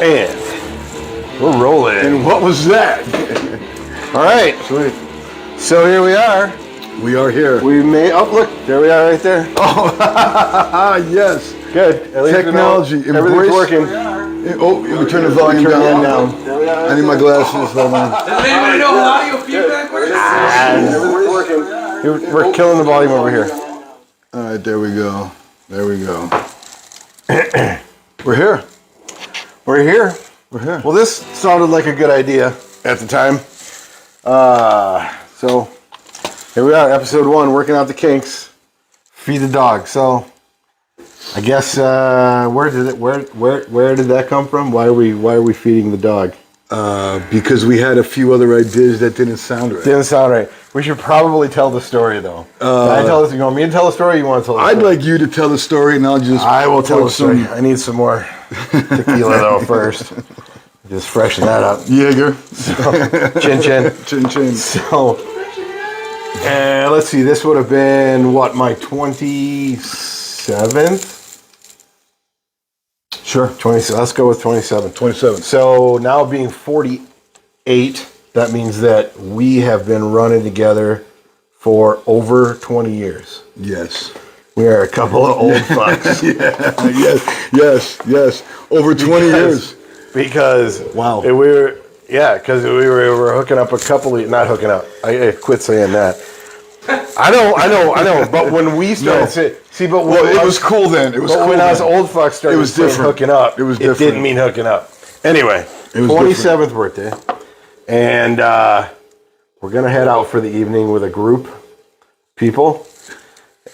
And we're rolling. And what was that? All right. Sweet. So here we are. We are here. We made. Oh, look. There we are right there. Oh, yes. Good. At least Technology. Everything's working. Oh, you turn the volume down. I need my glasses. Hold on. Does anybody know how audio feedback works? Everything's working. We're killing the volume over here. All right, there we go. There we go. We're here. We're here. We're here. Well, this sounded like a good idea at the time. So here we are, episode 1, working out the kinks. Feed the dog. So I guess where did that come from? Why are we feeding the dog? Because we had a few other ideas that didn't sound right. Didn't sound right. We should probably tell the story though. Can I tell this? You want me to tell the story? Or you want to tell the story? I'd like you to tell the story, and I will tell the story. I need some more tequila though first. Just freshen that up. Jaeger. So, chin chin. Chin chin. So, let's see. This would have been what, my 27th. Sure. 20. Let's go with 27. 27. So now being 48, that means that we have been running together for over 20 years. Yes. We are a couple of old fucks. Yes. Over 20 years. Because wow. We were hooking up a couple of, not hooking up. I quit saying that. I know. But when we started, it was cool then. It was cool when us old fucks started it was different. Hooking up. It was different. It didn't mean hooking up. Anyway, it was 27th birthday, and we're gonna head out for the evening with a group of people.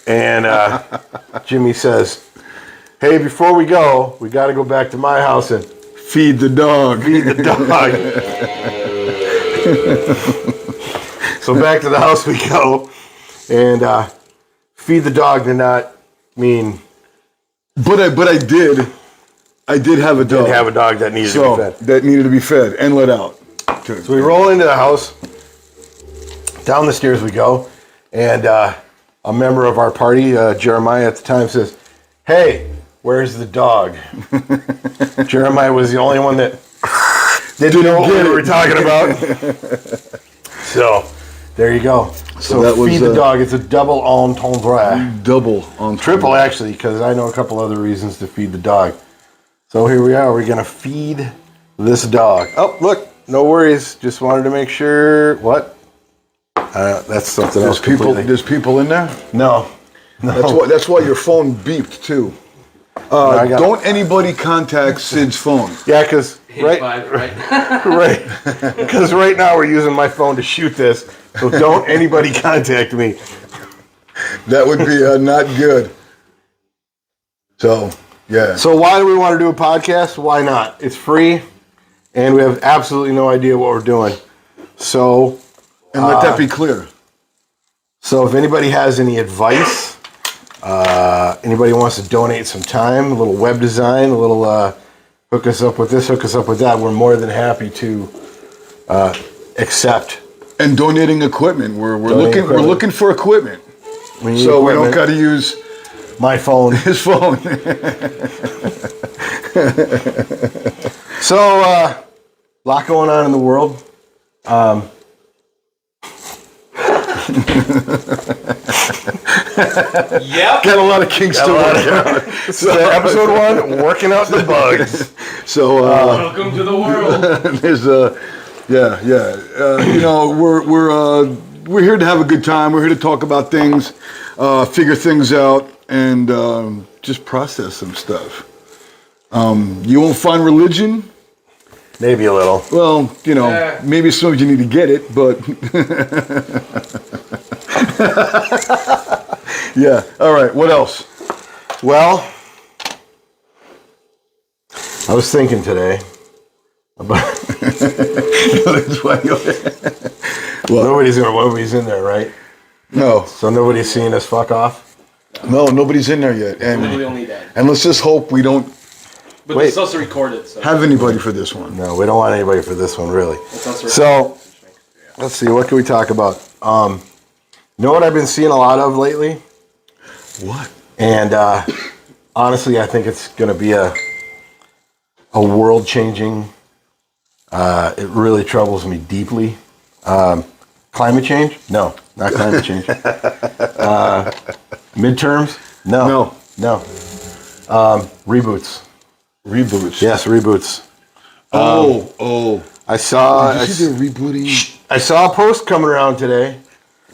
And Jimmy says, "Hey, before we go, we got to go back to my house and feed the dog." Feed the dog. So back to the house we go, and feed the dog did not mean. But I did have a dog. Did have a dog that needed to be fed. That needed to be fed and let out. So we roll into the house. Down the stairs we go, and a member of our party, Jeremiah at the time, says, "Hey, where's the dog?" Jeremiah was the only one that didn't know what we were talking about. So there you go. So that feed the dog. It's a double entendre. Double entendre. Triple, actually, because I know a couple other reasons to feed the dog. So here we are. We're going to feed this dog. Oh, look. No worries. Just wanted to make sure. What? That's something else. There's people in there? No. That's why your phone beeped, too. Don't anybody contact Sid's phone. Yeah, because right. Because right now we're using my phone to shoot this, so don't anybody contact me. That would be not good. So, yeah. So why do we want to do a podcast? Why not? It's free, and we have absolutely no idea what we're doing. So, and let that be clear. So if anybody has any advice, anybody wants to donate some time, a little web design, a little hook us up with this, hook us up with that, we're more than happy to accept. And donating equipment. We're looking for equipment. We don't got to use my phone. His phone. So a lot going on in the world. Yep. Got a lot of kinks to work out. So episode 1, working out the bugs. So welcome to the world. There's we're here to have a good time. We're here to talk about things, figure things out, and just process some stuff. You won't find religion. Maybe a little. Well, maybe some of you need to get it, but yeah. All right. What else? Well, I was thinking today about nobody's in there, right? No. So nobody's seeing us fuck off? No, nobody's in there yet. And let's just hope we don't But it's also recorded. So. Have anybody for this one? No, we don't want anybody for this one, really. So, let's see. What can we talk about? You know what I've been seeing a lot of lately? What? And honestly, I think it's going to be a a world-changing. It really troubles me deeply. Climate change? No, not climate change. Midterms? No. Reboots. Reboots. Yes, reboots. Oh. I saw. Did you see they're rebooting? I saw a post coming around today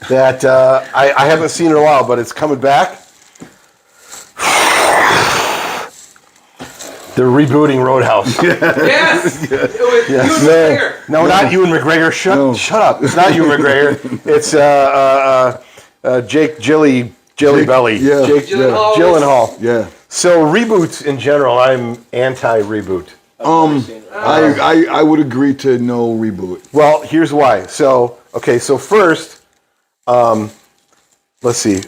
that I haven't seen in a while, but it's coming back. They're rebooting Roadhouse. Yes. Yes. Yes, man. No, not Ewan McGregor. Shut up. It's not Ewan McGregor. It's Jake Jelly Belly. Yeah. Jake Gyllenhaal. Yeah. So reboots in general, I'm anti-reboot. I would agree to no reboot. Well, here's why. So first, let's see.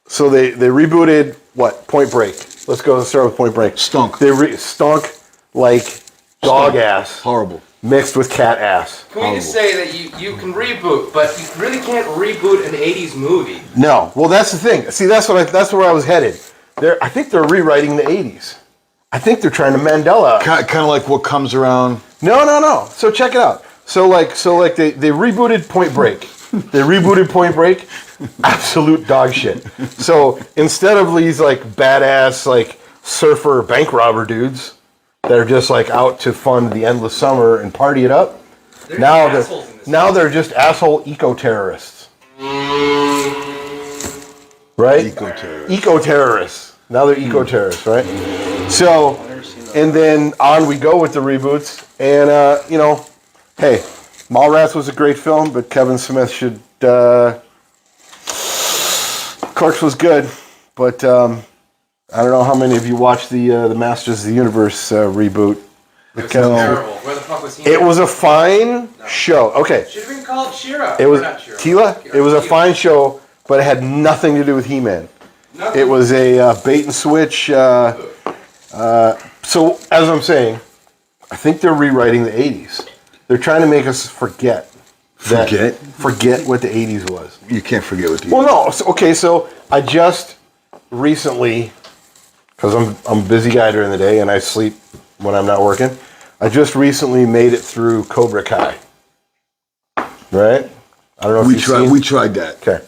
So they rebooted what? Point Break. Let's start with Point Break. Stunk. They stunk like dog ass. Horrible. Mixed with cat ass. Can we just say that you can reboot, but you really can't reboot an 80s movie? No. Well, that's the thing. See, that's where I was headed. I think they're rewriting the 80s. I think they're trying to Mandela. Kind of like what comes around. No. So check it out. So they rebooted Point Break. Absolute dog shit. So instead of these like badass like surfer bank robber dudes that are just like out to fund the endless summer and party it up, now they're just asshole eco-terrorists. Right? Eco-terrorists. Now they're eco-terrorists, right? So, and then on we go with the reboots. And, hey, Mallrats was a great film, but Kevin Smith should... Clerks was good, but I don't know how many of you watched the Masters of the Universe reboot. It was terrible. Where the fuck was he? It was a fine show. Okay. Should have been called She-Ra. It was not She-Ra. Tila? It was a fine show, but it had nothing to do with He-Man. Nothing. It was a bait and switch. So, as I'm saying, I think they're rewriting the 80s. They're trying to make us forget what the 80s was. You can't forget what the Well, no. So I just recently, because I'm a busy guy during the day and I sleep when I'm not working, I just recently made it through Cobra Kai. Right? I don't know if we tried that. Okay.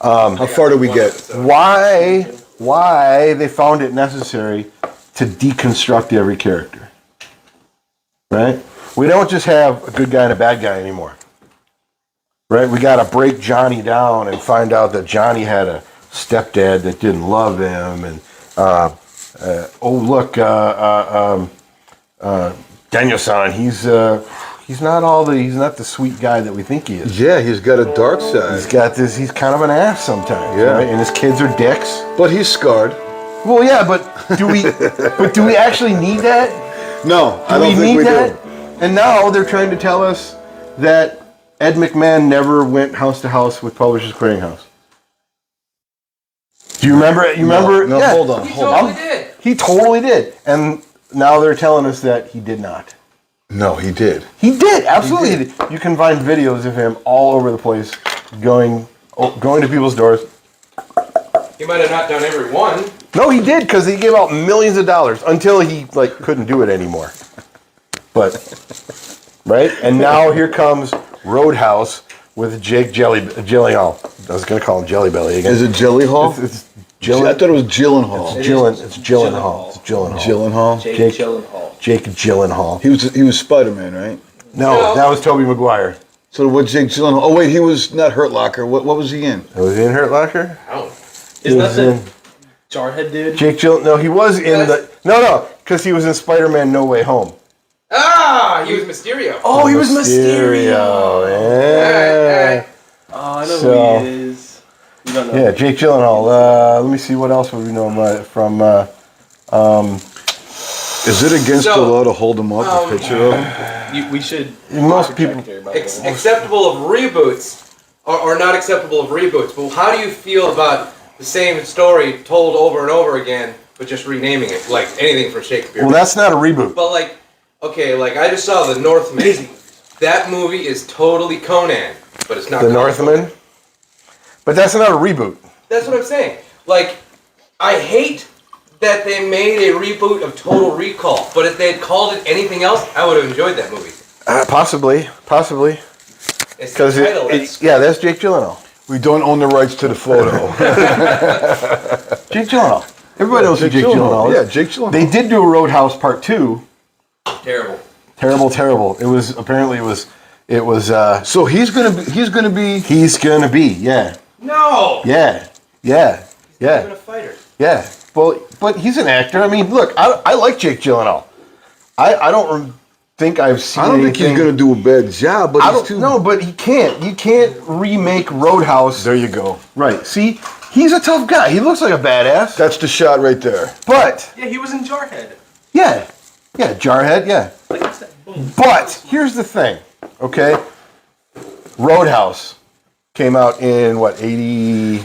How far did we get? Why they found it necessary to deconstruct every character. Right? We don't just have a good guy and a bad guy anymore. Right? We got to break Johnny down and find out that Johnny had a stepdad that didn't love him. And, Daniel-san, he's not the sweet guy that we think he is. Yeah, he's got a dark side. He's kind of an ass sometimes. Yeah. Right? And his kids are dicks. But he's scarred. Well, yeah, but do we actually need that? No, I don't think we do. And now they're trying to tell us that Ed McMahon never went house to house with Publishers Clearinghouse. Do you remember it? No, Yeah. hold on. He totally did. He totally did. And now they're telling us that he did not. No, he did. He did, absolutely. He did. You can find videos of him all over the place going to people's doors. He might have not done every one. No, he did, because he gave out millions of dollars until he couldn't do it anymore. But right? And now here comes Roadhouse with Jake Gyllenhaal. I was going to call him Jelly Belly again. Is it Jelly Hall? It's I thought it was Gyllenhaal. It's Gyllenhaal. Gyllenhaal? Jake Gyllenhaal. Jake Gyllenhaal. He was Spider-Man, right? No, that was Tobey Maguire. So what Jake Gyllenhaal? Oh wait, he was not Hurt Locker. What was he in? Was he in Hurt Locker? Oh. Isn't that the Jarhead dude? Jake Gyllenhaal. No, he was in because he was in Spider-Man No Way Home. Ah, he was Mysterio. Oh, he was Mysterio. Yeah. Oh, I know So- who he is. You don't know. Yeah, Jake Gyllenhaal. Let me see what else would we know from. Is it against the law to hold him up a picture of him? We should. Most people. Acceptable of reboots or not acceptable of reboots. But how do you feel about the same story told over and over again, but just renaming it like anything from Shakespeare? Well, that's not a reboot. But I just saw The Northman. That movie is totally Conan, but it's not The Conan. Northman. But that's not a reboot. That's what I'm saying. I hate that they made a reboot of Total Recall, but if they had called it anything else, I would have enjoyed that movie. Possibly. It's Because the title. that's Jake Gyllenhaal. We don't own the rights to the photo. Jake Gyllenhaal. Everybody knows who Jake Gyllenhaal is. Yeah, Jake Gyllenhaal. They did do a Roadhouse Part 2. Terrible. Terrible. It was apparently it was. So he's gonna be. He's gonna be. Yeah. No. Yeah. Even a fighter. Yeah. Well, but he's an actor. I mean, look, I like Jake Gyllenhaal. I don't think I've seen. I don't think he's anything- gonna do a bad job, but he's too. No, but he can't. You can't remake Roadhouse. There you go. Right. See, he's a tough guy. He looks like a badass. That's the shot right there. But Yeah, he was in Jarhead. yeah, Jarhead. Yeah. Like I said, boom. But here's the thing. Okay. Roadhouse came out in what 80.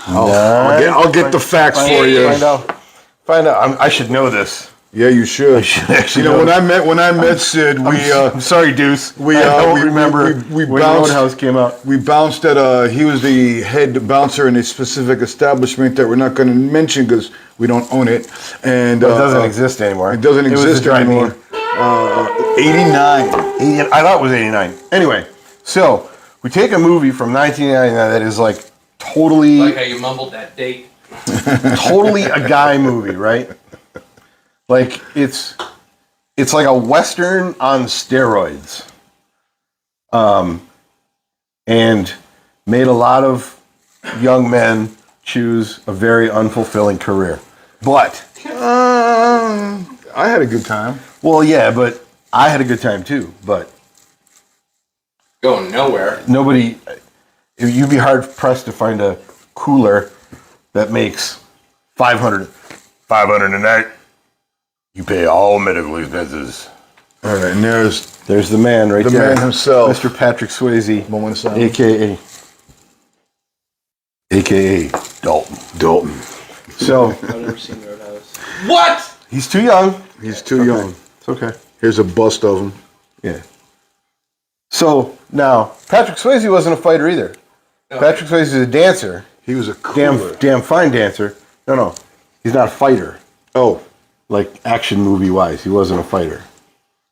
I'll get the facts for you. Find out. I should know this. Yeah, you should. I should actually You know, know when I met Sid, I'm sorry, Deuce. we, I don't we- remember we when bounced- Roadhouse came out. we bounced at he was the head bouncer in a specific establishment that we're not going to mention because we don't own it, and It doesn't exist anymore. It doesn't was exist a drive-in. anymore. 89. I thought it was 89. Anyway, so we take a movie from 1989 that is like totally, Like how you mumbled that date. totally a guy movie, right? Like it's like a Western on steroids. And made a lot of young men choose a very unfulfilling career. But, I had a good time. well, yeah, but I had a good time too. But Going nowhere. nobody, you'd be hard pressed to find a cooler that makes 500 a night. You pay all medical expenses. All right, and There's the man right The there. man himself. Mr. Patrick Swayze, Moment of silence. AKA Dalton. Dalton. So, I've never seen Roadhouse. What? he's too young. He's too young. It's okay. Here's a bust of him. Yeah. So, now, Patrick Swayze wasn't a fighter either. No. Patrick Swayze is a dancer. He was a cooler. Damn fine dancer. No. He's not a fighter. Oh, Like, action movie-wise. He wasn't a fighter.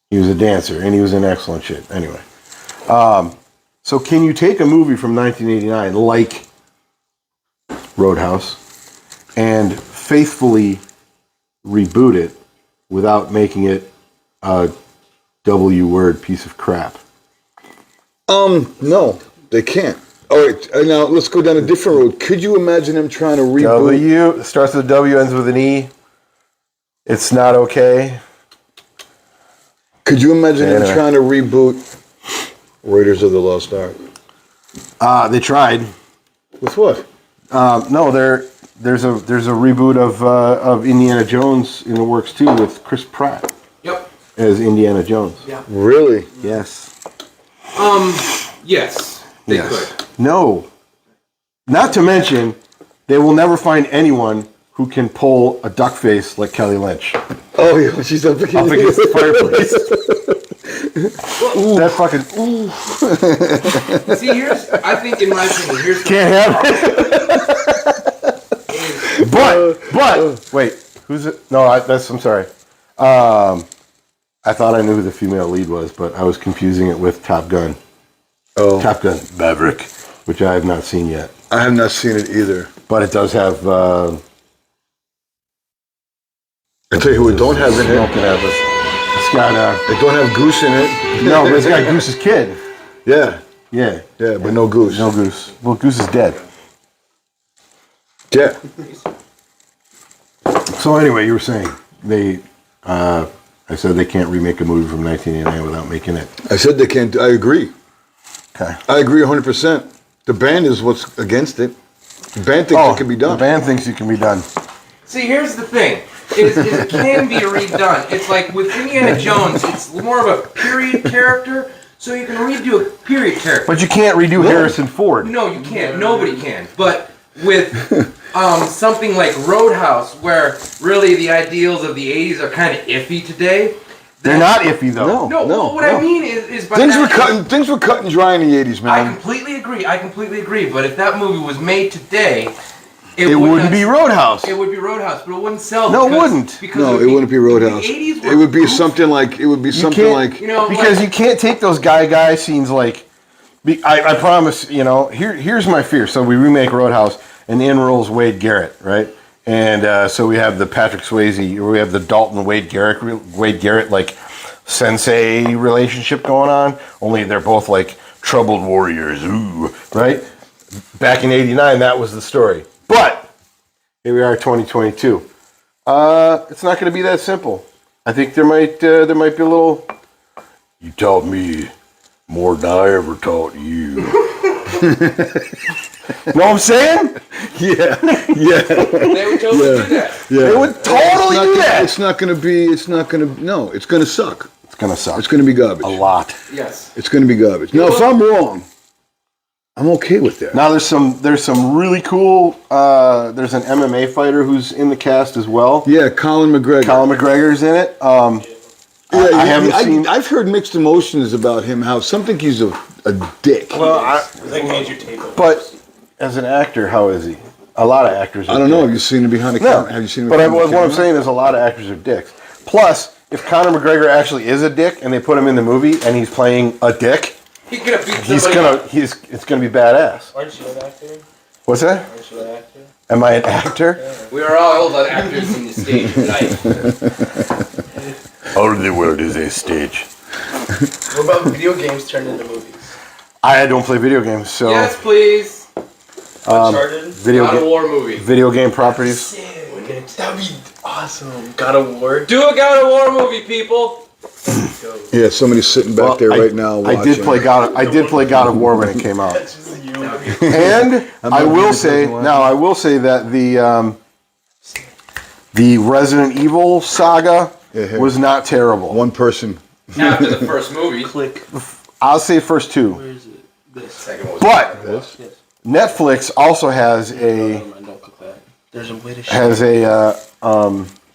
He was a dancer, and he was in excellent shit. Anyway. So can you take a movie from 1989, like Roadhouse, and faithfully reboot it without making it a W-word piece of crap? no, they can't. All right, now let's go down a different road. Could you imagine him trying to reboot? W, starts with a W, ends with an E. It's not okay. Could you imagine him Anyway. trying to reboot Raiders of the Lost Ark? They tried. With what? No, there's a reboot of Indiana Jones in the works too with Chris Pratt Yep. as Indiana Jones. Yeah. Really? Yes. Yes. They Yes. could. No. Not to mention, they will never find anyone who can pull a duck face like Kelly Lynch up Oh, yeah, she's up against against the fireplace. That fucking See, I think in my opinion, here's the can't have it. But wait, who's it? No, I'm sorry. I thought I knew who the female lead was, but I was confusing it with Top Gun. Oh, Top Gun Maverick, which I have not seen yet, I have not seen it either. but it does have. I tell you who it don't have in it. It's got It don't have Goose in it. no, but it's got Goose's kid. Yeah, Yeah, yeah, but no Goose. no Goose. Well, Goose is dead. Yeah. So anyway, you were saying they. I said they can't remake a movie from 1989 without making it. I said they can't. I agree. Okay. I agree 100%. The band is what's against it. The band thinks it can be The done. band thinks it can be done. See, here's the thing. It can be redone. It's like with Indiana Jones, it's more of a period character, so you can redo a period character. But you can't redo Harrison Ford. No, you can't. Nobody can. But with something like Roadhouse, where really the ideals of the 80s are kind of iffy today. They're not iffy though. No, what I mean is by Things that- were cutting dry in the 80s, I man. completely agree. But if that movie was made today, It wouldn't be Roadhouse. It would be Roadhouse, but it wouldn't sell. No, it wouldn't. No, it wouldn't be Roadhouse. The 80s It would be something like. It would be something like. You know, because you can't take those guy scenes like. I promise. You know, here's my fear. So we remake Roadhouse, and in rolls Wade Garrett, right? And so we have the Patrick Swayze, or we have the Dalton Wade Garrett like sensei relationship going on. Only they're both like troubled warriors, ooh, right? Back in '89, that was the story. But here we are, 2022. It's not going to be that simple. I think there might be a little. You taught me more than I ever taught you. Know what I'm saying? Yeah. They would totally do that. Yeah. They would totally do that. It's not going to be. It's not going to. No, it's going to suck. It's going to suck. It's going to be garbage. A lot. Yes. It's going to be garbage. Now, if I'm wrong, I'm okay with that. Now there's some really cool. There's an MMA fighter who's in the cast as well. Yeah, Colin McGregor. Colin McGregor's in it. I haven't seen. I've heard mixed emotions about him. How some think he's a dick. Well, I think major takeover. but as an actor, how is he? A lot of actors. Are I don't know. Have dicks. you seen him behind the No, camera? Have you seen him? but behind the what I'm camera? saying is a lot of actors are dicks. Plus, if Conor McGregor actually is a dick and they put him in the movie and he's playing a dick, He could have beat somebody. it's gonna be badass. Aren't you an actor? What's that? Aren't you an actor? Am I an actor? We are all old actors in the stage tonight. All of the world is a stage. What about video games turned into movies? I don't play video games, so Yes, please. Uncharted? God of War movie. video game properties. That'd be awesome. God of War. Do a God of War movie, people. Yeah, somebody's sitting back there right now. I did play God. I did play God of War when it came out, That's just you. and I will say that the Resident Evil saga was not terrible. One person. After the first movie. Click. I'll say first two, Where is it? This. Second one was but Yes. Netflix also has Don't click that. There's a way to share.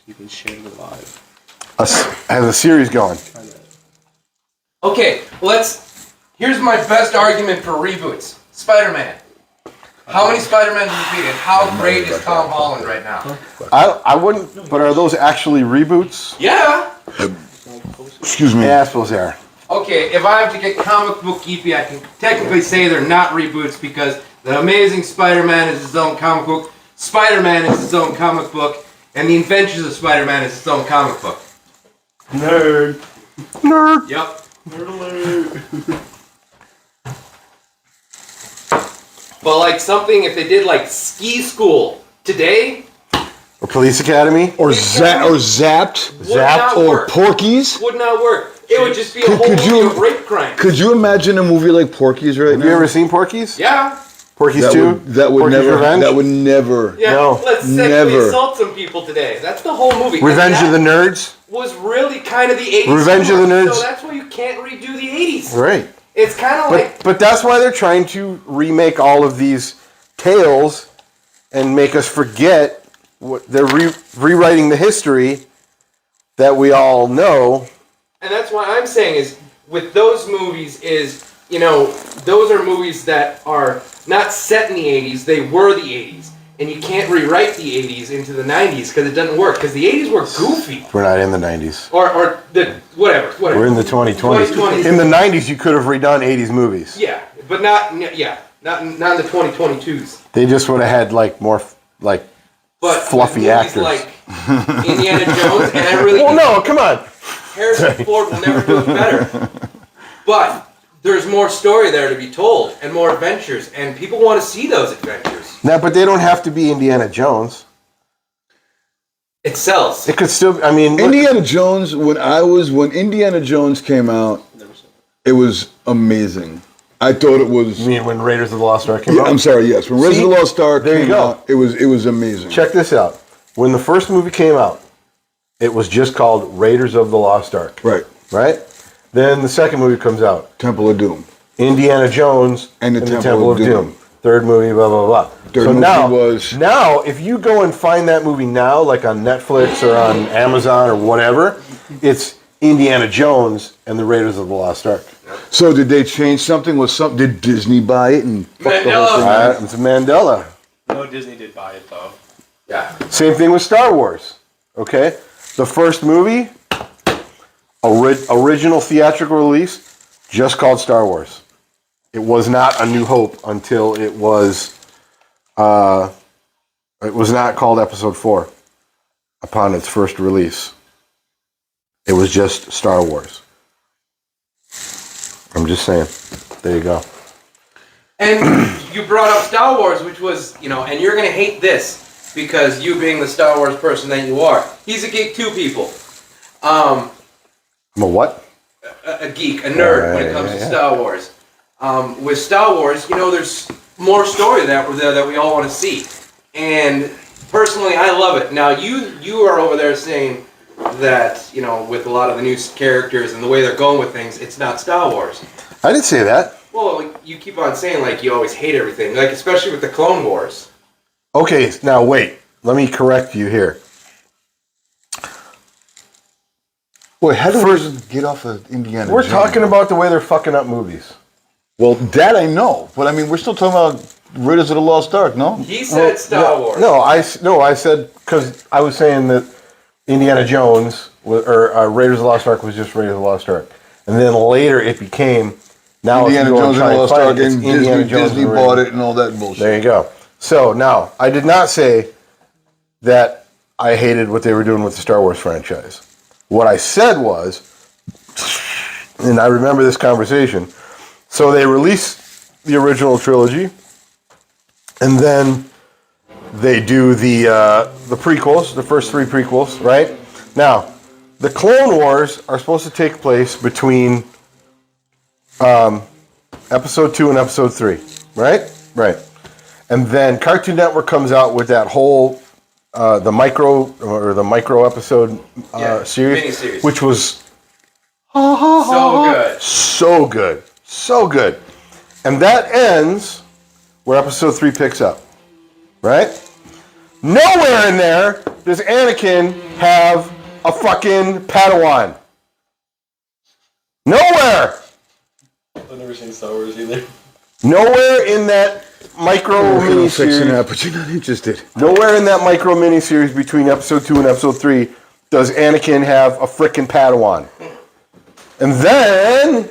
You can share the live. has a series going. Try that. Okay, here's my best argument for reboots. Spider-Man. How many Spider-Man have you beaten? How great is Tom Holland right now? I wouldn't, but are those actually reboots? Yeah. Excuse me. Yeah, I suppose they are. Okay, if I have to get comic book geeky, I can technically say they're not reboots because The Amazing Spider-Man is his own comic book, Spider-Man is his own comic book, and The Adventures of Spider-Man is his own comic book. Nerd. Nerd. Yep. Nerd alert. But like something, if they did like Ski School today, Or Police Academy. Or Zapped. would not Or work. Porky's. Would not work. It would just be a whole Could movie you- of rape crime. Could you imagine a movie like Porky's right Have now? you ever seen Porky's? Yeah. Porky's That 2? would, that would Porky's never. Revenge? That would never. Yeah, No, let's sexually never. assault some people today. That's the whole movie. And Revenge that of the Nerds? was really kind of the 80s. Revenge of the humor, Nerds. So that's why you can't redo the 80s. Right. It's kind of like, But that's why they're trying to remake all of these tales and make us forget what they're rewriting the history that we all know. and that's why I'm saying is with those movies is, you know, those are movies that are not set in the 80s. They were the 80s. And you can't rewrite the 80s into the 90s because it doesn't work. Because the 80s were goofy. We're not in the 90s. Or the, whatever. We're in the 2020s. 2020s. In the 90s, you could have redone 80s movies. Yeah, but not in the 2022s. They just would have had like more like But fluffy with movies actors. like Indiana Jones, and I really Well, no, come on. Harrison Ford will never do it better. But there's more story there to be told and more adventures, and people want to see those adventures. No, but they don't have to be Indiana Jones. It sells. It could still. I mean, look, Indiana Jones. When Indiana Jones came out, it was amazing. I thought it was. you mean when Raiders of the Lost Ark came Yeah, out? I'm sorry. Yes, when Raiders of the Lost Ark there you came go. out, it was amazing. Check this out. When the first movie came out, it was just called Raiders of the Lost Ark. Right. Right? Then the second movie comes out, Temple of Doom. Indiana Jones And the Temple of Doom. Third movie, blah, blah, blah. Third so movie now, was- now, if you go and find that movie now, like on Netflix or on Amazon or whatever, it's Indiana Jones and the Raiders of the Lost Ark. So did they change something? Did Disney buy it and fuck the whole thing? Mandela. It's Mandela. No, Disney did buy it, though. Yeah. Same thing with Star Wars. Okay, the first movie, original theatrical release, just called Star Wars. It was not A New Hope until it was not called Episode 4 upon its first release. It was just Star Wars. I'm just saying. There you go. And you brought up Star Wars, which was, and you're going to hate this because you being the Star Wars person that you are. He's a geek too, people. I'm a what? A geek, a nerd when it comes to Star Wars. With Star Wars, there's more story that we all want to see. And personally, I love it. Now, you are over there saying that, with a lot of the new characters and the way they're going with things, it's not Star Wars. I didn't say that. Well, you keep on saying, you always hate everything, especially with the Clone Wars. Okay, now wait. Let me correct you here. Wait, how do we get off of Indiana We're Jones? talking about the way they're fucking up movies. Well, that I know, but I mean, we're still talking about Raiders of the Lost Ark, no? He said Star Wars. No, I said, because I was saying that Indiana Jones, or Raiders of the Lost Ark was just Raiders of the Lost Ark. And then later it became, now Indiana Jones and the Lost Ark, and Disney and bought it and all that bullshit. There you go. So now, I did not say that I hated what they were doing with the Star Wars franchise. What I said was, and I remember this conversation, so they released the original trilogy, and then they do the prequels, the first 3 prequels, right? Now, the Clone Wars are supposed to take place between Episode 2 and Episode 3, right? Right. And then Cartoon Network comes out with that whole the micro episode series, miniseries, which was so good, so good, and that ends where Episode 3 picks up, right? Nowhere in there does Anakin have a fucking Padawan. Nowhere. I've never seen Star Wars either. Nowhere in that micro miniseries. That, but you're not interested. Nowhere in that micro miniseries between Episode 2 and Episode 3 does Anakin have a frickin' Padawan. And then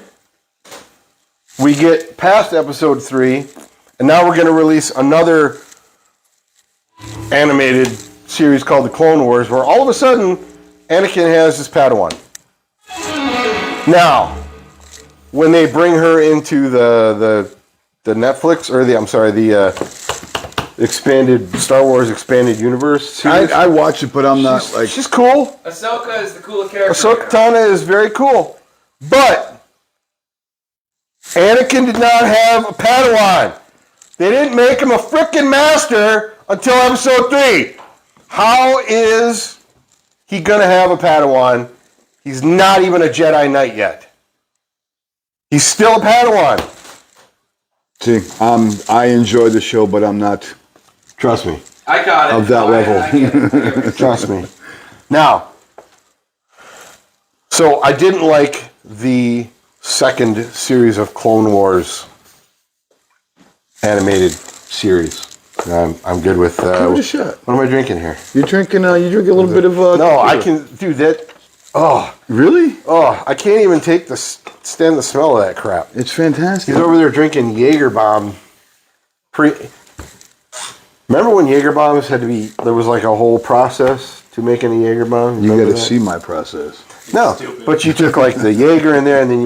we get past Episode 3, and now we're going to release another animated series called The Clone Wars, where all of a sudden Anakin has his Padawan. Now, when they bring her into the Netflix, or the expanded Star Wars expanded universe series, I watch it, but I'm not like. she's cool. Ahsoka is the coolest character. Ahsoka Tano is very cool, but Anakin did not have a Padawan. They didn't make him a frickin' master until Episode 3. How is he gonna have a Padawan? He's not even a Jedi Knight yet. He's still a Padawan. See, I enjoy the show, but I'm not. Trust me. I got it. Of that level. I get it. Trust me. Now, so I didn't like the second series of Clone Wars animated series. I'm good with. Give it a shot. What am I drinking here? You're drinking. You drink a little bit of. No, I can do that. Oh, Really? oh! I can't even stand the smell of that crap. It's fantastic. He's over there drinking Jaeger bomb. Remember when Jaeger bombs had to be? There was like a whole process to making a Jaeger bomb. You got to see my process. No, but you took like the Jaeger in there, and then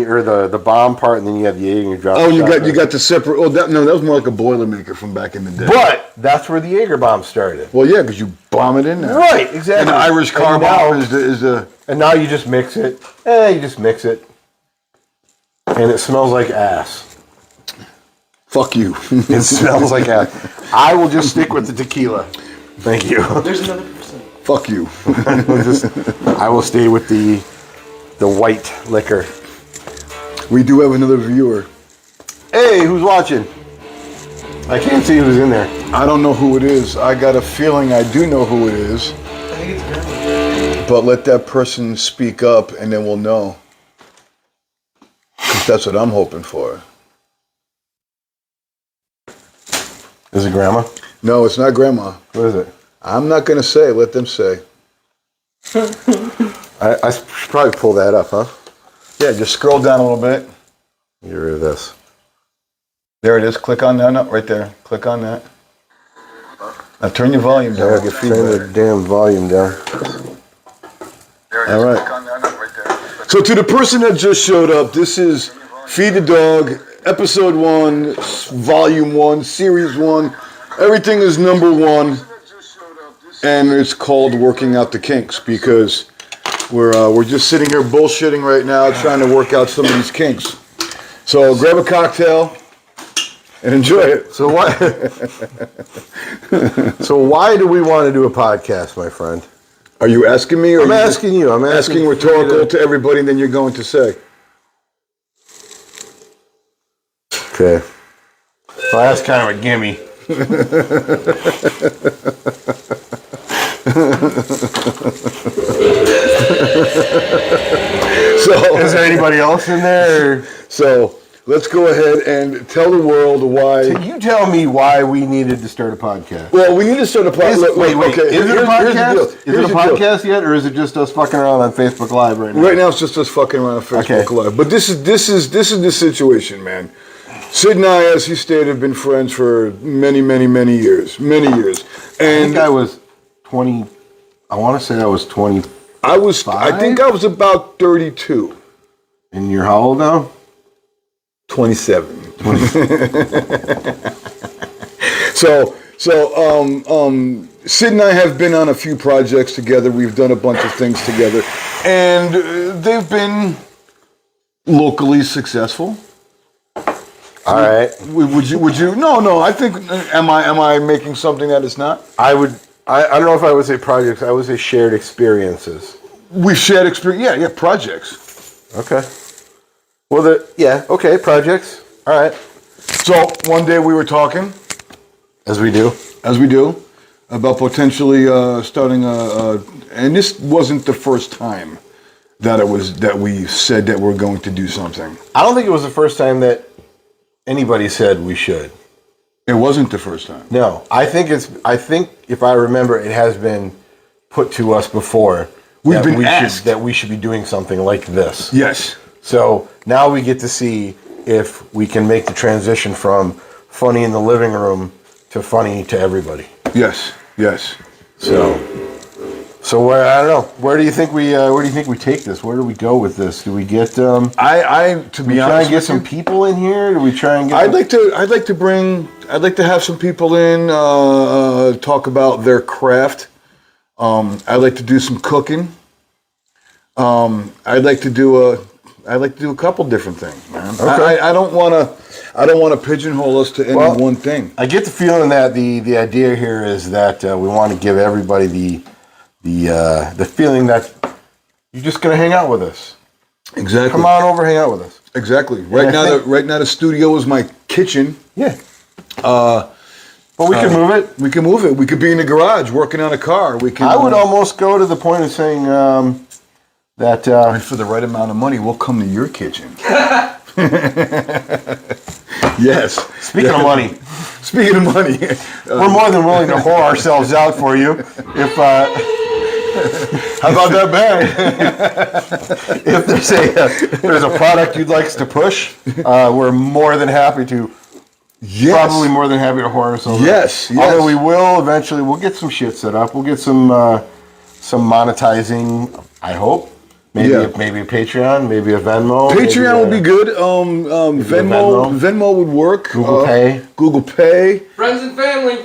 the bomb part, and then you had the Jaeger and you dropped. Oh, you got the separate. Oh, that was more like a Boilermaker from back in the day. But that's where the Jaeger bomb started. Well, yeah, because you bomb it in there. Right, exactly. And the Irish car bomb is the. And now you just mix it. You just mix it, and it smells like ass. Fuck you. It smells like ass. I will just stick with the tequila. Thank you. There's another person. Fuck you. I will stay with the white liquor. We do have another viewer. Hey, who's watching? I can't see who's in there. I don't know who it is. I got a feeling I do know who it is. I think it's Grandma. But let that person speak up and then we'll know. Because that's what I'm hoping for. Is it Grandma? No, it's not grandma. What is it? I'm not going to say. Let them say. I should probably pull that up, huh? Yeah, just scroll down a little bit. Get rid of this. There it is. Click on that. No, right there. Click on that. Now turn your volume down. Yeah, turn the damn volume down. All right. So to the person that just showed up, this is Feed the Dog, episode 1, volume 1, series 1. Everything is number 1, and it's called Working Out the Kinks because we're just sitting here bullshitting right now, trying to work out some of these kinks. So grab a cocktail and enjoy it. So why? So why do we want to do a podcast, my friend? Are you asking me? Or I'm asking you. I'm asking rhetorical to everybody, and then you're going to say. Okay. Well, that's kind of a gimme. So, is there anybody else in there? So, let's go ahead and tell the world why. Can you tell me why we needed to start a podcast? Well, we need to start a podcast. Wait. Okay, Is it a podcast? Is it a deal. podcast yet, or is it just us fucking around on Facebook Live right now? Right now, it's just us fucking around on Facebook Live. But this is the situation, man. Sid and I, as he stated, have been friends for many years. Many years. And I think I was 20. I want to say I was 20. I think I was about 32. And you're how old now? 27. So, Sid and I have been on a few projects together. We've done a bunch of things together, and they've been locally successful. All right. Would you? No. I think. Am I making something that it's not? I would. I don't know if I would say projects. I would say shared experiences. We've shared experience. Yeah, projects. Okay. Well, okay, projects. All right. So one day we were talking, As we do, about potentially starting and this wasn't the first time that we said that we're going to do something. I don't think it was the first time that anybody said we should. It wasn't the first time. No, I think if I remember, it has been put to us before. We've been asked that we should be doing something like this. Yes. So now we get to see if we can make the transition from funny in the living room to funny to everybody. Yes. So where, I don't know. Where do you think we take this? Where do we go with this? Do we get to be try and get some people in here? Do we try and get? I'd like to have some people in talk about their craft. I'd like to do some cooking. I'd like to do a couple different things, man. Okay. I don't want to pigeonhole us to any one thing. I get the feeling that the idea here is that we want to give everybody the feeling that you're just going to hang out with us. Exactly. Come on over, hang out with us. Exactly. Right now the studio is my kitchen. Yeah. But we can move it. We can move it. We could be in the garage working on a car. We can. I would almost go to the point of saying that and for the right amount of money, we'll come to your kitchen. Yes. Speaking of money, we're more than willing to whore ourselves out for you. If how about that bag? If there's a product you'd like us to push, we're more than happy to. Yes. Probably more than happy to whore ourselves. Yes. Although we will eventually, we'll get some shit set up. We'll get some monetizing. I hope. Maybe a Patreon, maybe a Venmo. Patreon would be good. Venmo would work. Google Pay. Friends and family.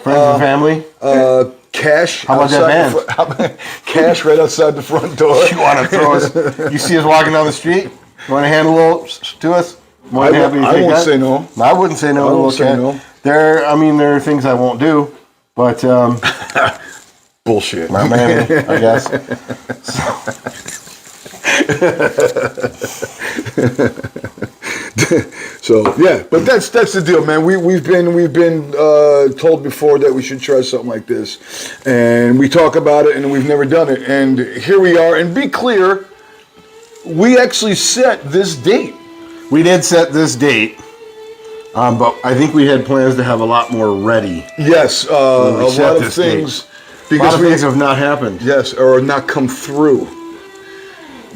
Cash. How about that band? Cash right outside the front door. You want to throw us? You see us walking down the street? You want to hand a little to us? I won't say no. I wouldn't say no. I won't say no. There are things I won't do, but bullshit. My man, I guess. So yeah, but that's the deal, man. We've been told before that we should try something like this, and we talk about it, and we've never done it, and here we are. And be clear, we actually set this date. We did set this date. But I think we had plans to have a lot more ready. Yes, a lot of things. A lot of things have not happened. Yes, or not come through.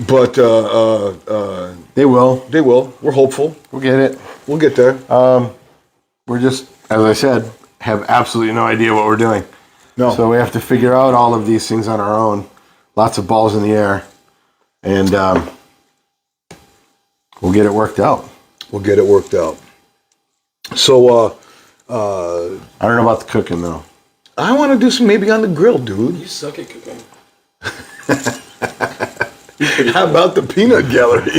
But They will. they will. We're hopeful. We'll get it. We'll get there. We're just, as I said, have absolutely no idea what we're doing. No. So we have to figure out all of these things on our own. Lots of balls in the air. And we'll get it worked out. We'll get it worked out. So, I don't know about the cooking, though. I want to do some maybe on the grill, dude. You suck at cooking. How about the peanut gallery?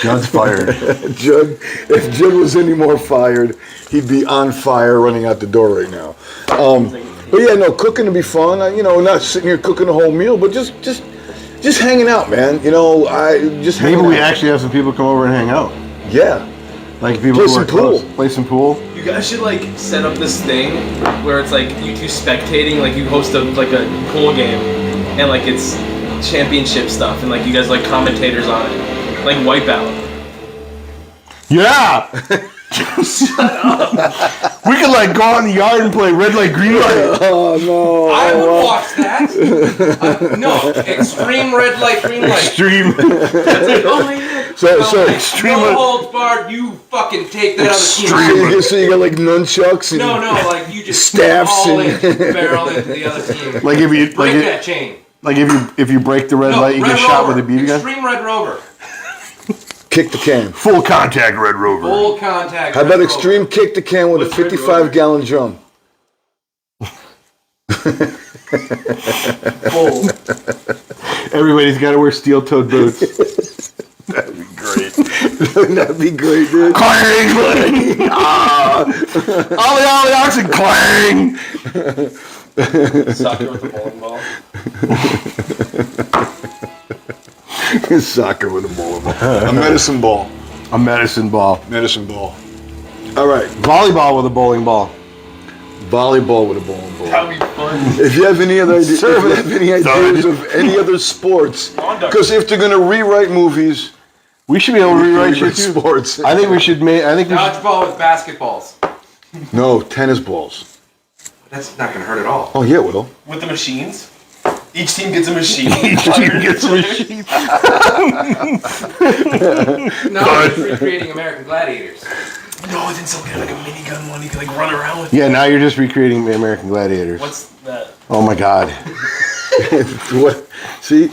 Judd's fired. Judd, if Judd was any more fired, he'd be on fire running out the door right now. But yeah, no, cooking would be fun. Not sitting here cooking a whole meal, but just hanging out, man. Maybe we actually have some people come over and hang out. Yeah. Like people Play who some are close. pool. Play some pool. You guys should like set up this thing where it's like you two spectating, like you host a pool game, and like it's championship stuff, and like you guys like commentators on it, like Wipeout. Yeah. Shut up. We could like go out in the yard and play red light, green light. Oh no. I would watch that. No, extreme red light, green light. Extreme. So extreme. No holds barred. You fucking take that other team. So you got like nunchucks and No, like you just staffs all and- in, barrel into the other team. Like if you Break that chain. like if you break the red No, light, you Red get shot Rover. with a BB gun. Extreme Red Rover. kick the can. Full contact Red Rover. Full contact. How Red about Rover. extreme kick the can with a What's Red 55-gallon drum? Bull. Everybody's got to wear steel-toed boots. That'd be great. That'd be great, dude. Clang, clang. Ollie, oxen, clang. Soccer with a bowling ball. Soccer with a bowling ball. A medicine ball. A medicine ball. Medicine ball. All right. Volleyball with a bowling ball. Volleyball with a bowling ball. That would be fun. If you have any other ideas, of any other sports, because if they're gonna rewrite movies, We should be able to rewrite shit too. sports. I think we should make. I think we should. Dodgeball with basketballs. No, tennis balls. That's not gonna hurt at all. Oh yeah, it will. With the machines? Each team gets a machine. Each team gets a machine. No, it's recreating American Gladiators. No, then someone get like a minigun one you can like run around with. Yeah, now you're just recreating the American Gladiators. What's that? Oh my God. What? See.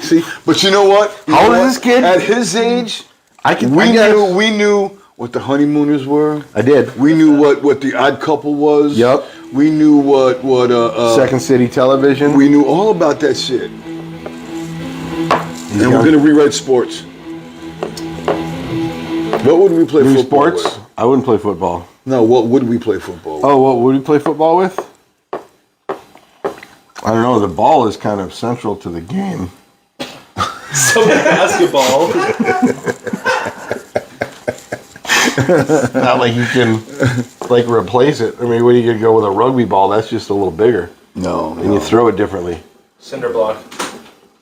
But you know what? How old is this kid? At his age, I we knew what the honeymooners were. I did. We knew what the Odd Couple was. Yep. We knew what Second City Television. We knew all about that shit. And we're gonna rewrite sports. What would we play New football sports. with? I wouldn't play football. No, what would we play football with? Oh, what would we play football with? I don't know. The ball is kind of central to the game. So basketball. Not like you can like replace it. I mean, what are you gonna go with a rugby ball? That's just a little bigger, No. and you throw it differently. Cinder block.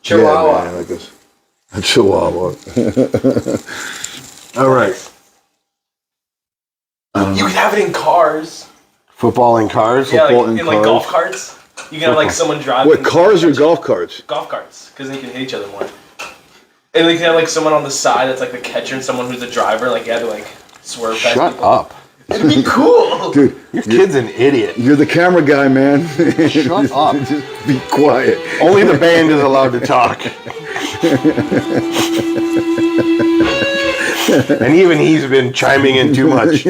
Chihuahua. Yeah, man, like a chihuahua. All right. You could have it in cars. Football and cars. Yeah, Football like in in like cars. golf carts. You can have like someone driving. What, cars or golf carts? Golf carts, because they can hit each other more. And you can have like someone on the side that's like the catcher and someone who's the driver. Like you had to like swerve past Shut people. up, It'd be cool. Dude, your kid's an idiot. you're the camera guy, man. Shut up. Just be quiet. Only the band is allowed to talk. And even he's been chiming in too much.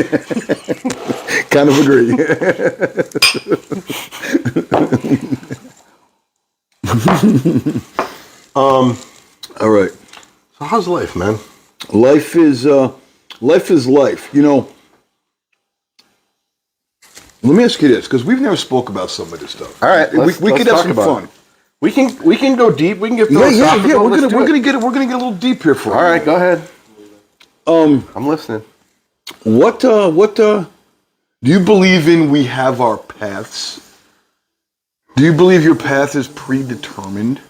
Kind of agree. All right. So how's life, man? Life is life. You know, let me ask you this, because we've never spoke about some of this stuff. All right, we let's could have talk some about fun. it. We can go deep. We can get Yeah. philosophical. We're Let's do gonna it. get a little deep here for All right, go ahead. Um, I'm listening. what do you believe in? We have our paths. Do you believe your path is predetermined?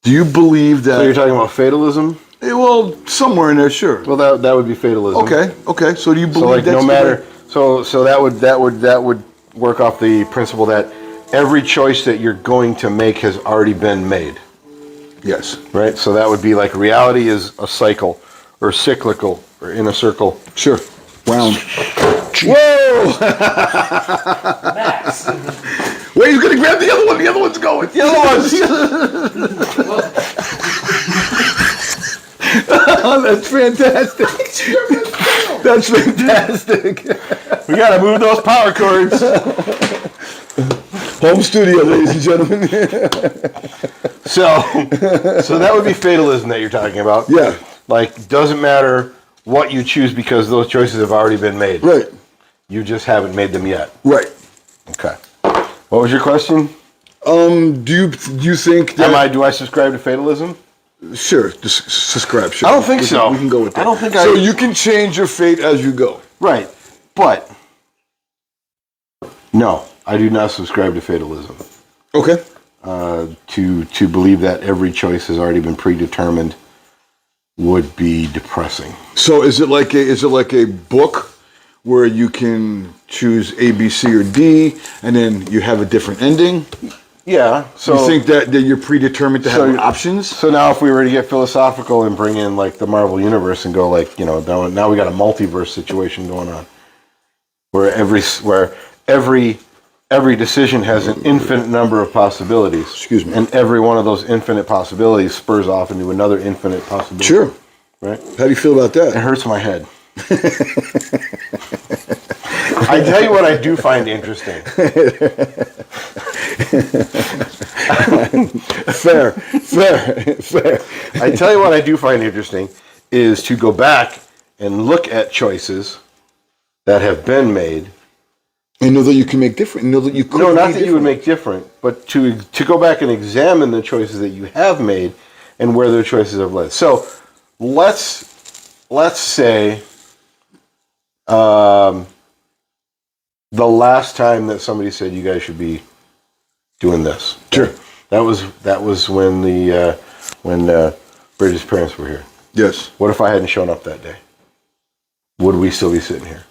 Do you believe that? So you're talking about fatalism? Well, somewhere in there, sure. Well, that would be fatalism. Okay. So do you believe So like that's no matter so that would work off the principle that every choice that you're going to make has already been made. Yes. Right? So that would be like reality is a cycle or cyclical or in a circle. Sure. Round. Whoa! Max. Wait, he's gonna grab the other one. The other one's going. The other one's. That's fantastic. That's fantastic. We gotta move those power cords. Home studio, ladies and gentlemen. So that would be fatalism that you're talking about. Yeah. Like, doesn't matter what you choose because those choices have already been made. Right. You just haven't made them yet. Right. Okay. What was your question? Do you think that Do I subscribe to fatalism? Sure, just subscribe. Sure. I don't think so. We can go with that. I don't think so you can change your fate as you go. Right. But no, I do not subscribe to fatalism. Okay. To believe that every choice has already been predetermined would be depressing. So is it like a book where you can choose A, B, C, or D, and then you have a different ending? Yeah. So you think that you're predetermined to have options? So now, if we were to get philosophical and bring in like the Marvel universe and go like, now we got a multiverse situation going on, where every decision has an infinite number of possibilities. Excuse me. And every one of those infinite possibilities spurs off into another infinite possibility. Sure. Right? How do you feel about It that? hurts my head. I tell you what I do find interesting. Fair. I tell you what I do find interesting is to go back and look at choices that have been made. And know that you can make different. Know that you could. No, not that you would make different, but to go back and examine the choices that you have made and where those choices have led. So let's say the last time that somebody said you guys should be doing this. Sure. That was when Bridget's parents were here. Yes. What if I hadn't shown up that day? Would we still be sitting here?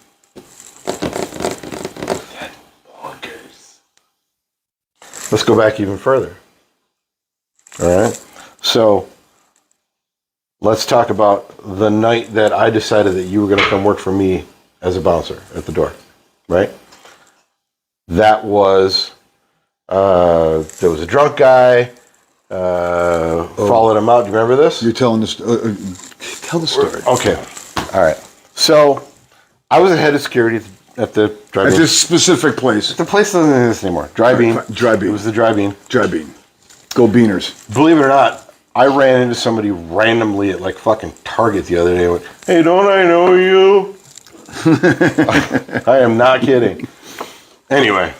Let's go back even further. All right. So let's talk about the night that I decided that you were going to come work for me as a bouncer at the door. Right? That was, there was a drunk guy, followed him out. Do you remember this? You're telling this. Tell the story. Okay. All right. So I was the head of security at the drive-in. At this specific place. The place doesn't exist anymore. Dry-bean. Dry-bean. It was the dry-bean. Dry-bean. Go Beaners. Believe it or not, I ran into somebody randomly at like fucking Target the other day and went, "Hey, don't I know you?" I am not kidding. Anyway.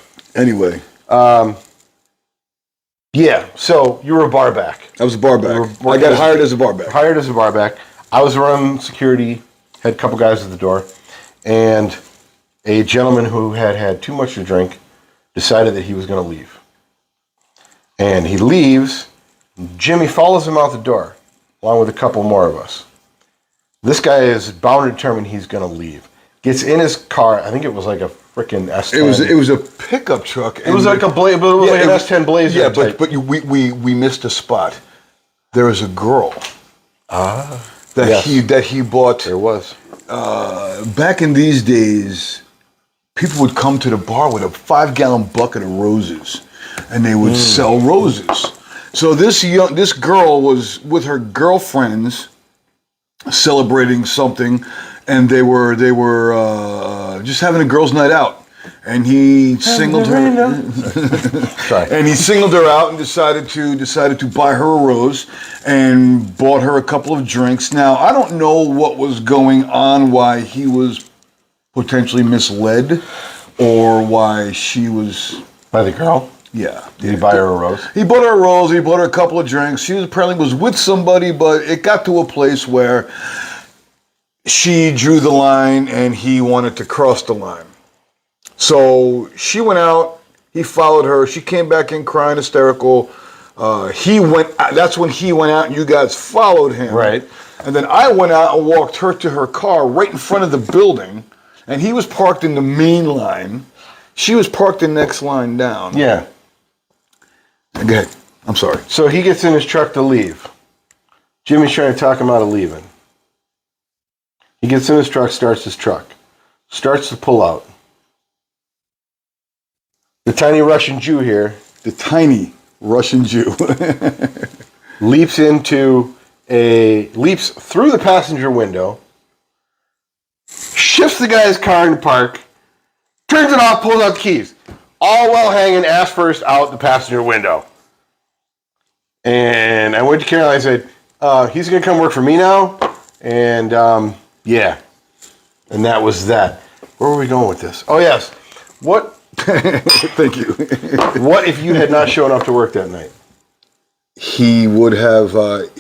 Yeah, so you were a bar back. I was a bar back. I got hired as a bar back. Hired as a bar back. I was running security, had a couple guys at the door, and a gentleman who had too much to drink decided that he was going to leave. And he leaves. Jimmy follows him out the door, along with a couple more of us. This guy is bound and determined he's going to leave. Gets in his car. I think it was like a freaking S10. It was a pickup truck. It was like a Blazer, but it was like an S10 Blazer. Yeah, type. but we missed a spot. There was a girl. That he bought. There was. Back in these days, people would come to the bar with a 5-gallon bucket of roses, and they would sell roses. So this girl was with her girlfriends celebrating something, and they were just having a girls' night out. And he singled her. Sorry. And he singled her out and decided to buy her a rose and bought her a couple of drinks. Now, I don't know what was going on, why he was potentially misled, or why she was... By the girl? Yeah. Did he buy her a rose? He bought her a rose. He bought her a couple of drinks. She apparently was with somebody, but it got to a place where she drew the line and he wanted to cross the line. So she went out. He followed her. She came back in crying, hysterical. That's when he went out and you guys followed him. Right. And then I went out and walked her to her car right in front of the building, and he was parked in the main line. She was parked the next line down. Yeah. Go ahead. I'm sorry. So he gets in his truck to leave. Jimmy's trying to talk him out of leaving. He gets in his truck, starts his truck. Starts to pull out. The tiny Russian Jew here. The tiny Russian Jew. leaps through the passenger window, shifts the guy's car into park, turns it off, pulls out the keys. All while hanging ass first out the passenger window. And I went to Caroline and said, he's going to come work for me now. And yeah. And that was that. Where were we going with this? Oh, yes. What? Thank you. What if you had not shown up to work that night? He would have.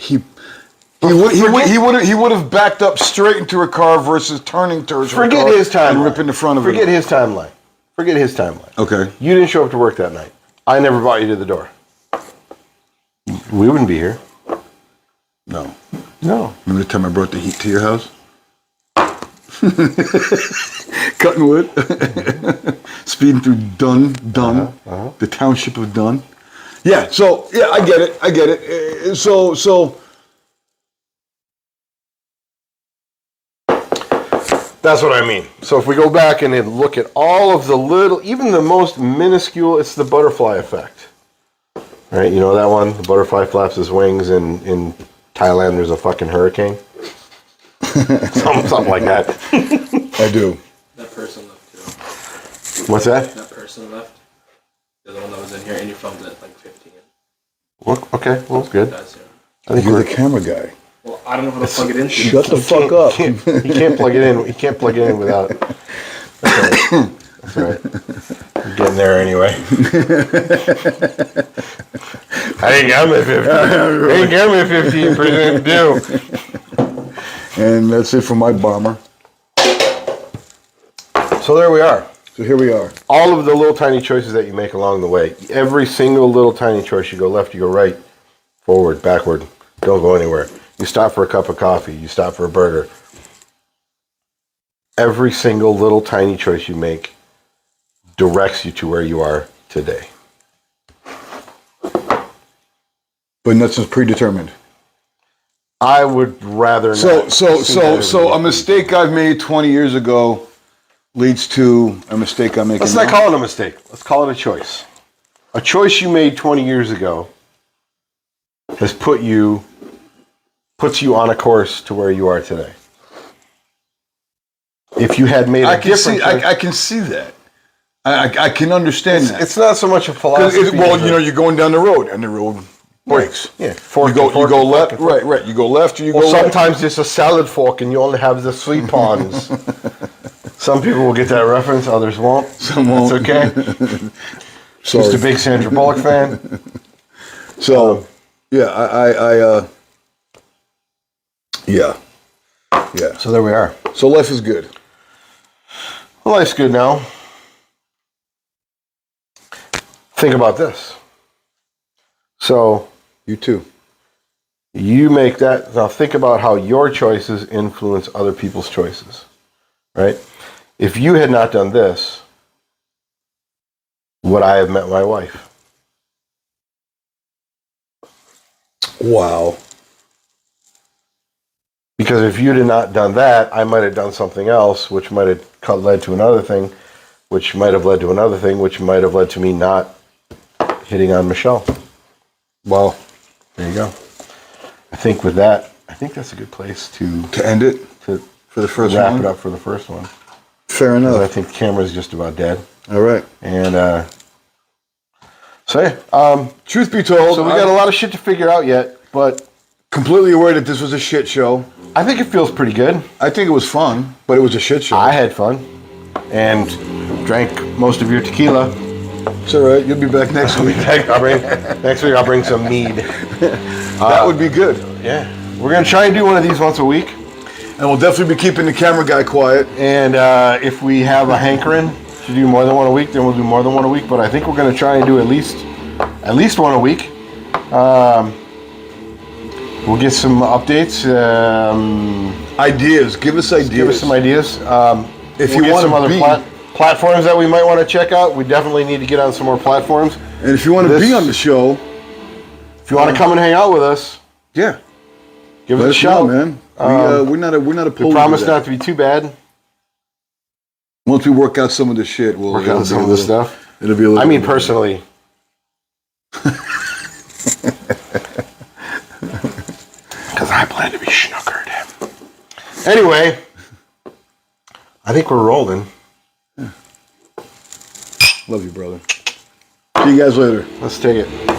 He would have backed up straight into her car versus turning towards her Forget car his timeline. and ripping the front of it. Forget his timeline. Forget his timeline. Okay. You didn't show up to work that night. I never brought you to the door. We wouldn't be here. No. No. Remember the time I brought the heat to your house? Cutting wood. Speeding through Dunn. The township of Dunn. Yeah, so, yeah, I get it. So. That's what I mean. So if we go back and then look at all of the little, even the most minuscule, it's the butterfly effect. Right? You know that one? The butterfly flaps his wings and in Thailand there's a fucking hurricane. something like that. I do. That person left too. What's that? That person left. The one that was in here, and your phone's at like 15. Well, okay, well, it's good. Guys, yeah. I think You're the camera guy. Well, I don't know how to plug it into. Shut the fuck up. He can't plug it in. He can't plug it in without. That's all right. I'm getting there anyway. I ain't got me 50. I ain't got me 15% due. And that's it for my bomber. So there we are. So here we are. All of the little tiny choices that you make along the way. Every single little tiny choice. You go left, you go right, forward, backward. Don't go anywhere. You stop for a cup of coffee. You stop for a burger. Every single little tiny choice you make directs you to where you are today. But nothing's predetermined. I would rather not. So a mistake I've made 20 years ago leads to a mistake I'm making Let's not call it a mistake. Let's call it a choice. A choice you made 20 years ago has puts you on a course to where you are today. If you had made a different choice, I can see that. I can understand that. it's not so much a philosophy. You're going down the road, and the road breaks. Yeah, You go left, right. You go left, or you go right. Sometimes it's a salad fork, and you only have the sweet pawns. Some people will get that reference, others won't. Some won't. It's okay. Sorry. Just a big Sandra Bullock fan. So, yeah. So there we are. So life is good. Well, life's good now. Think about this. So, You too. you make that. Now, think about how your choices influence other people's choices. Right? If you had not done this, would I have met my wife? Wow. Because if you'd have not done that, I might have done something else, which might have led to another thing, which might have led to another thing, which might have led to me not hitting on Michelle. Wow. There you go. I think with that, I think that's a good place to end it to for the first wrap one. it up for the first one. Fair enough. I think the camera's just about dead. All right. And so yeah, Truth be told, so we got a lot of shit to figure out yet, but completely aware that this was a shit show. I think it feels pretty good. I think it was fun, but it was a shit show. I had fun and drank most of your tequila. It's all right. You'll be back next week. Next week I'll bring some mead. That would be good. Yeah, we're gonna try and do one of these once a week, And we'll definitely be keeping the camera guy quiet. and if we have a hankering to do more than one a week, then we'll do more than one a week. But I think we're gonna try and do at least one a week. we'll get some updates. Ideas. Give us ideas. Give us some ideas. If We'll you get want some to other be, platforms that we might want to check out. We definitely need to get on some more platforms. and if you want to be on the show, If you want to come and hang out with us, yeah, give let us a us shout, know, man. We're not opposed. We promise not to be too bad. Once we work out some of the shit, we'll Work on some of the stuff. It'll be a little. I mean, personally. Because I plan to be schnookered. Anyway, I think we're rolling. Love you, brother. See you guys later. Let's take it.